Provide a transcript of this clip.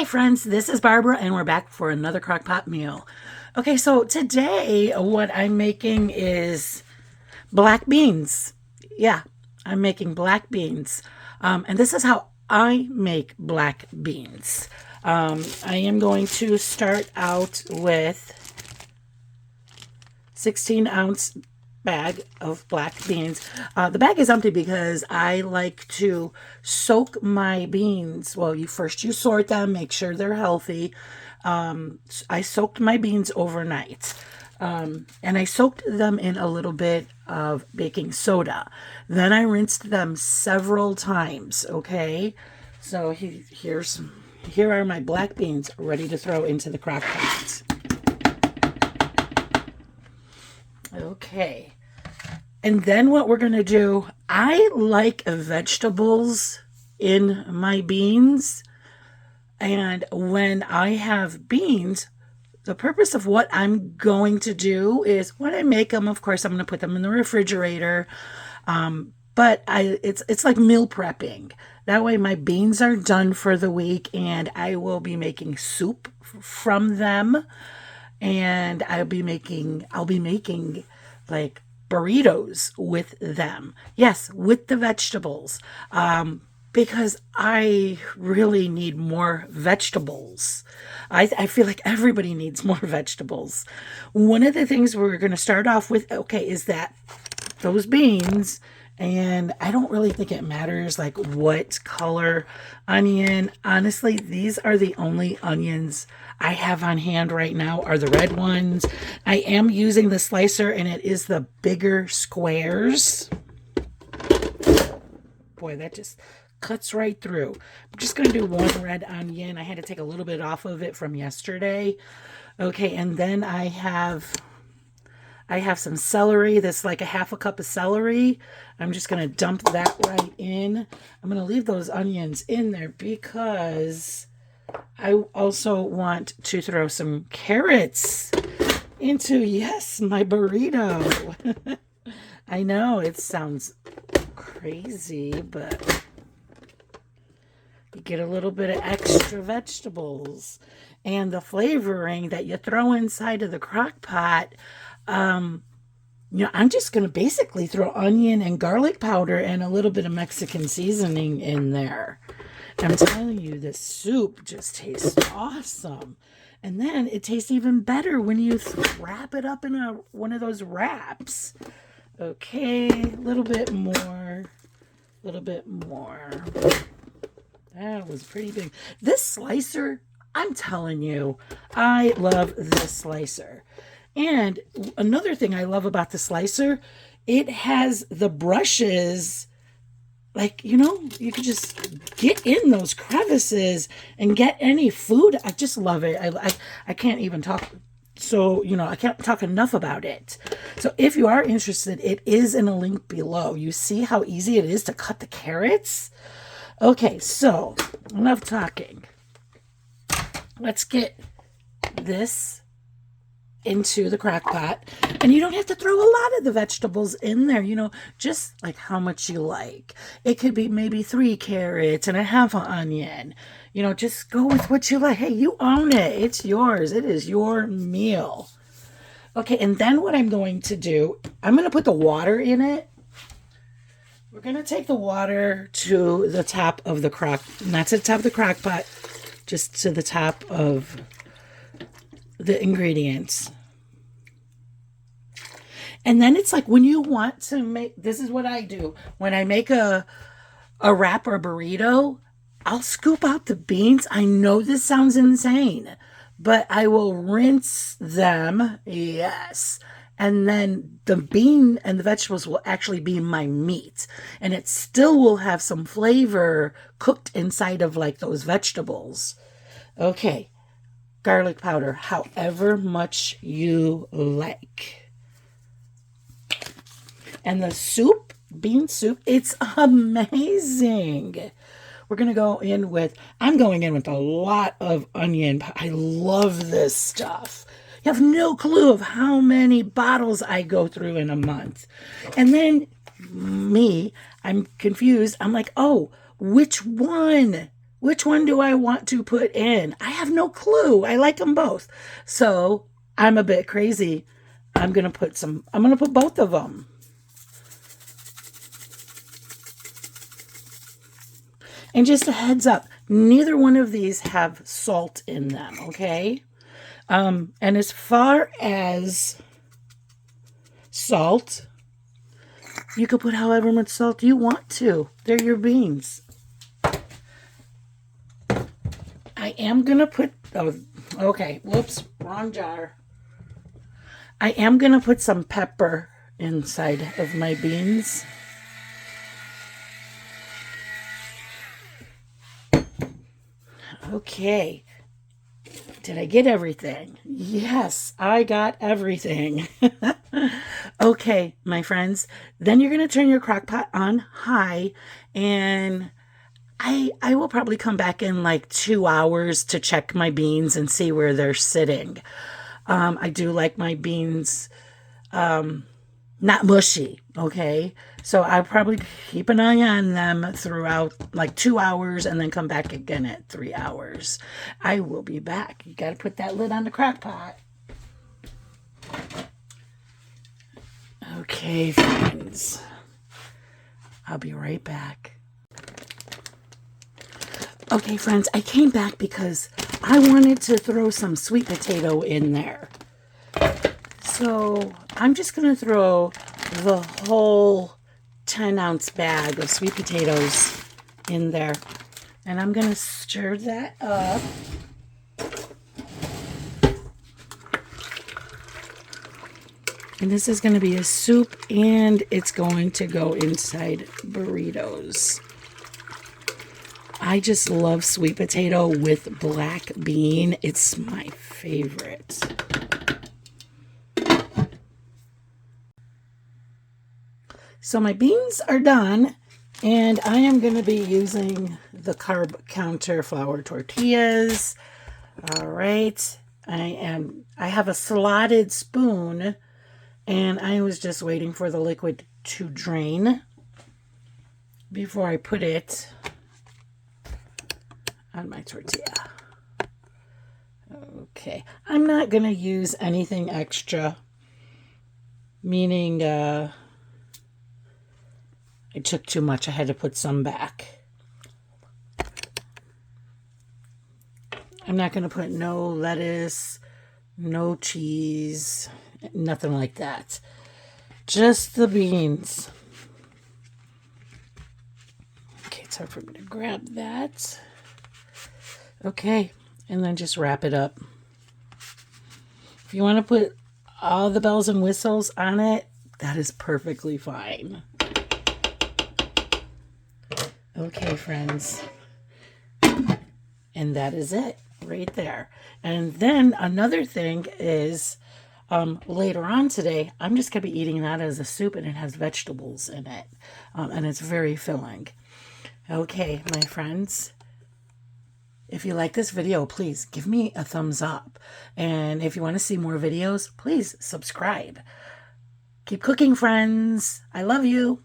Hi friends, this is Barbara and we're back for another crockpot meal. Okay, so today what I'm making is black beans. Yeah, I'm making black beans. And this is how I make black beans. I am going to start out with 16-ounce bag of black beans. The bag is empty because I like to soak my beans. Well, you sort them, make sure they're healthy. I soaked my beans overnight. And I soaked them in a little bit of baking soda. Then I rinsed them several times, okay? So here are my black beans ready to throw into the crock pot. Okay. And then what we're going to do, I like vegetables in my beans. And when I have beans, the purpose of what I'm going to do is when I make them, of course, I'm going to put them in the refrigerator. But it's like meal prepping. That way my beans are done for the week and I will be making soup from them. And I'll be making like burritos with them. Yes, with the vegetables. Because I really need more vegetables. I feel like everybody needs more vegetables. One of the things we're going to start off with, okay, is that those beans, and I don't really think it matters like what color onion. Honestly, these are the only onions I have on hand right now are the red ones. I am using the slicer and it is the bigger squares. Boy, that just cuts right through. I'm just going to do one red onion. I had to take a little bit off of it from yesterday. Okay, and then I have some celery. That's like a half a cup of celery. I'm just going to dump that right in. I'm going to leave those onions in there because I also want to throw some carrots into, yes, my burrito. I know it sounds crazy, but you get a little bit of extra vegetables and the flavoring that you throw inside of the crock pot. I'm just going to basically throw onion and garlic powder and a little bit of Mexican seasoning in there. I'm telling you, this soup just tastes awesome. And then it tastes even better when you wrap it up in one of those wraps. Okay, a little bit more. That was pretty big. This slicer, I'm telling you, I love this slicer. And another thing I love about the slicer, it has the brushes, like, you could just get in those crevices and get any food. I just love it. I can't even talk. So, I can't talk enough about it. So if you are interested, it is in a link below. You see how easy it is to cut the carrots? Okay, so enough talking. Let's get this into the crock pot. And you don't have to throw a lot of the vegetables in there, just like how much you like. It could be maybe 3 carrots and a half an onion. Just go with what you like. Hey, you own it. It's yours. It is your meal. Okay, and then what I'm going to do, I'm going to put the water in it. We're going to take the water to the top of the not to the top of the crock pot, just to the top of the ingredients. And then it's like when you want to make, this is what I do. When I make a wrap or a burrito, I'll scoop out the beans. I know this sounds insane, but I will rinse them. Yes. And then the bean and the vegetables will actually be my meat. And it still will have some flavor cooked inside of like those vegetables. Okay. Garlic powder, however much you like. And the soup, bean soup, it's amazing. We're going to go in with, I'm going in with a lot of onion. I love this stuff. You have no clue of how many bottles I go through in a month. And then I'm confused. I'm like, oh, which one Which one do I want to put in? I have no clue. I like them both. So I'm a bit crazy. I'm going to put both of them. And just a heads up, neither one of these have salt in them, okay? And as far as salt, you can put however much salt you want to. They're your beans. I am going to put, oh, okay, whoops, wrong jar. I am going to put some pepper inside of my beans. Okay. Did I get everything? Yes, I got everything. Okay, my friends. Then you're going to turn your crock pot on high, and I will probably come back in like 2 hours to check my beans and see where they're sitting. I do like my beans not mushy, okay? So I'll probably keep an eye on them throughout like 2 hours and then come back again at 3 hours. I will be back. You got to put that lid on the crock pot. Okay, friends. I'll be right back. Okay, friends, I came back because I wanted to throw some sweet potato in there. So I'm just going to throw the whole 10-ounce bag of sweet potatoes in there. And I'm going to stir that up. And this is going to be a soup, and it's going to go inside burritos. I just love sweet potato with black bean. It's my favorite. So my beans are done, and I am going to be using the carb counter flour tortillas. All right. I have a slotted spoon, and I was just waiting for the liquid to drain before I put it on my tortilla. Okay. I'm not going to use anything extra, meaning I took too much. I had to put some back. I'm not going to put no lettuce, no cheese, nothing like that. Just the beans. Okay, it's hard for me to grab that. Okay, and then just wrap it up. If you want to put all the bells and whistles on it, that is perfectly fine. Okay, friends. And that is it right there. And then another thing is later on today, I'm just going to be eating that as a soup, and it has vegetables in it. And it's very filling. Okay, my friends. If you like this video, please give me a thumbs up. And if you want to see more videos, please subscribe. Keep cooking, friends. I love you.